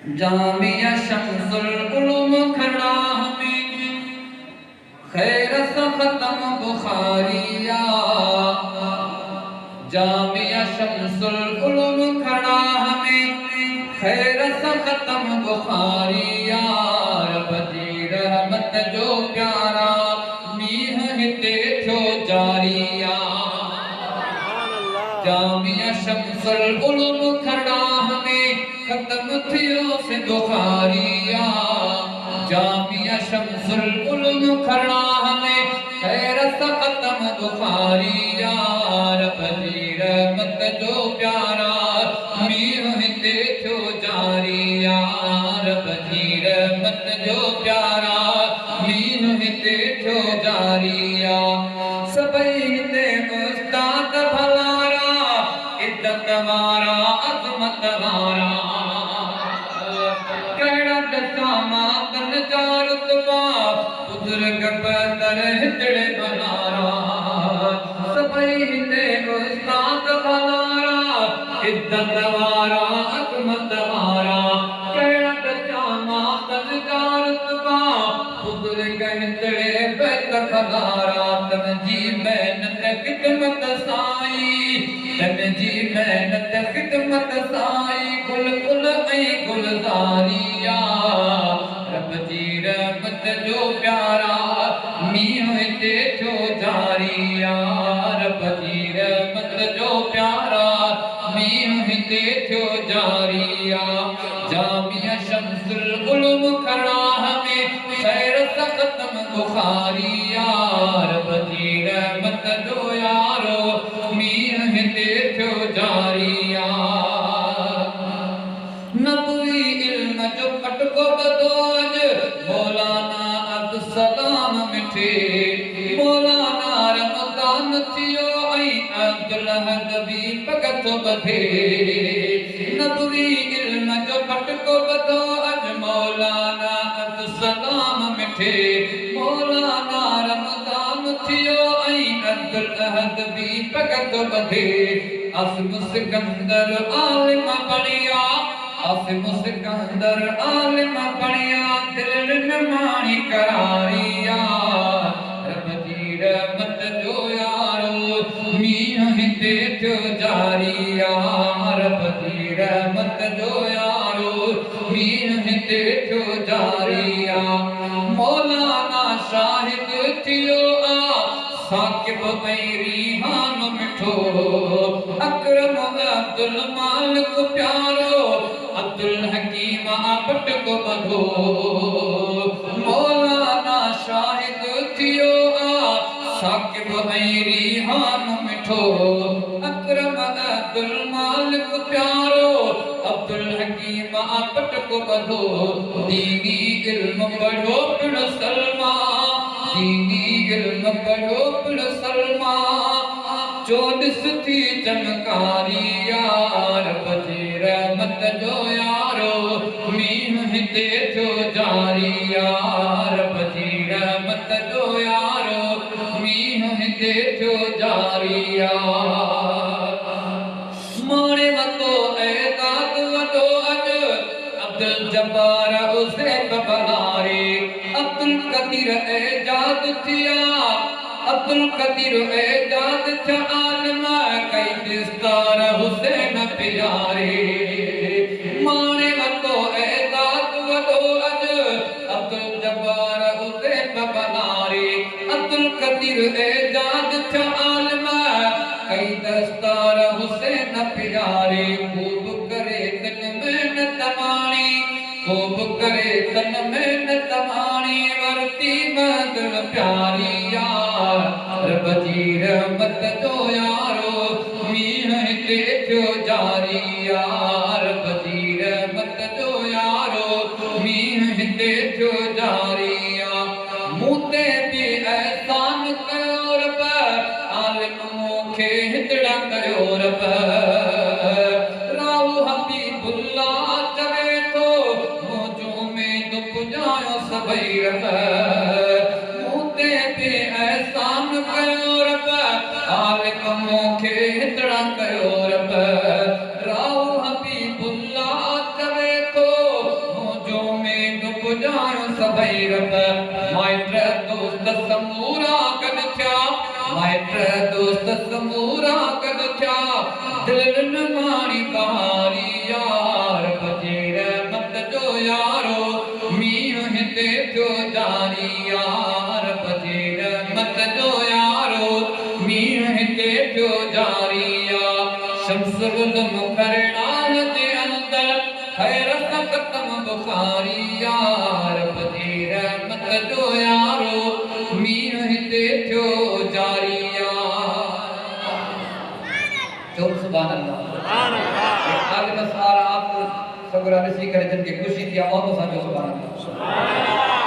जामिया शम्सुल उलूम खड़ाह में खैर सा खत्म बुखारिया। जामिया शम्सुल उलूम खड़ाह में खैर सा खत्म बुखारिया। रब जी रहमत जो प्यारा मीह हिते थो जारिया। जामिया शम्सुल उलूम खड़ाह में खत्म थियो से बुखारिया। जामिया शम्सुल उलूम खड़ाह में खैर सा खत्म बुखारिया। रब जी रहमत जो प्यारा मीह हिते थो जारिया। रब जी रहमत जो प्यारा मीह हिते थो जारिया। सबई हिते उस्ताद भलारा इज्जत वारा अज़मत वारा। कहिड़ा दसा मातन जा रुतबा बुज़ुर्ग बदर हितड़े भलारा। सबई हिते उस्ताद भलारा इज्जत वारा अज़मत वारा। कहिड़ा दसा मातन जा रुतबा बुज़ुर्ग हितड़े बदर भलारा। तनजी मेहनत खिदमत साई तनजी मेहनत खिदमत साई गुल गुल ऐं गुलज़ारिया। रब जी रहमत जो प्यारा मीह हिते थो जारिया। रब जी रहमत जो प्यारा मीह हिते थो जारिया। जामिया शम्सुल उलूम खड़ाह में खैर सा खत्म बुखारिया। रब जी रहमत जो यारो मीह हिते थो जारिया। नबवी इल्म जो कटको बदो अज मौलाना अब्दुल मिठे। मौलाना रमज़ान थियो ऐं अब्दुल हद बि पगत बधे। नबवी इल्म जो कटको बदो अज मौलाना अब्दुल मिठे। मौलाना रमज़ान थियो ऐं अब्दुल अहद बि पगत बधे। असिम सिकंदर आलिम बढ़िया असिम सिकंदर आलिम बढ़िया दिल न माणी करारिया। रब जी रहमत जो यारो मीह हिते थो जारिया। रब जी रहमत जो यारो मीह हिते थो जारिया। मौलाना शाहिद थियो साकिब ऐं रिहान मिठो। अकरम अब्दुल मालिक प्यारो अब्दुल हकीम आपट को बधो। मौलाना शाहिद थियो साकिब ऐं रिहान मिठो। अकरम अब्दुल मालिक प्यारो अब्दुल हकीम आपट को बधो। दीनी इल्म पढ़ो पिण सलमा दीनी इल्म पढ़ो पिण सलमा। जो ॾिस थी चमकारिया। रब जी रहमत जो यारो मीह हिते थो जारिया। रब जी रहमत जो यारो मीह हिते थो जारिया। माणे वतो ऐदाद वॾो अॼु अब्दुल जब्बार हुसैन बलारे। अब्दुल कदीर एजाद थिया अब्दुल कदीर एजाद थिया आलम कई दिस्तार हुसैन प्यारे। माणे वतो एजाद वॾो अॼु अब्दुल जब्बार हुसैन बलारे। अब्दुल कदीर एजाद थिया आलम कई दस्तार हुसैन प्यारे। खूब करे तन मेहनत माणी खूब करे तन मेहनत माणी वरती मंज़िल प्यारिया। रब जी रहमत जो यारो मीह हिते थो जारिया। रब जी रहमत जो यारो मीह हिते थो जारिया। मूं ते बि एहसान कयो रब आलिम मूंखे हितड़ा कयो रब। राहु हबीबुल्लाह चवे थो मौजू में तो पुॼायो सभई रब। मूं ते बि एहसान कयो रब आलिम मूंखे हितड़ा कयो रब। राहु हबीबुल्लाह चवे थो जायो सभई रब माइट दोस्त समूरा कद थिया माइट दोस्त समूरा कद थिया दिल न मारी बारी यार बजीर मत जो यारो मींह हिते थियो जारी यार बजीर मत जो यारो मींह हिते थियो जारी यार शम्स उलम करणाल जे अंदर खैर खत्म बुखारी यार बजीर मत जो यारो मींह हिते थियो जारी यार चो सुभान अल्लाह आलिम सारा आप सगुरा ॾिसी करे जिन खे ख़ुशी थी आहे और सां जो सुभान अल्लाह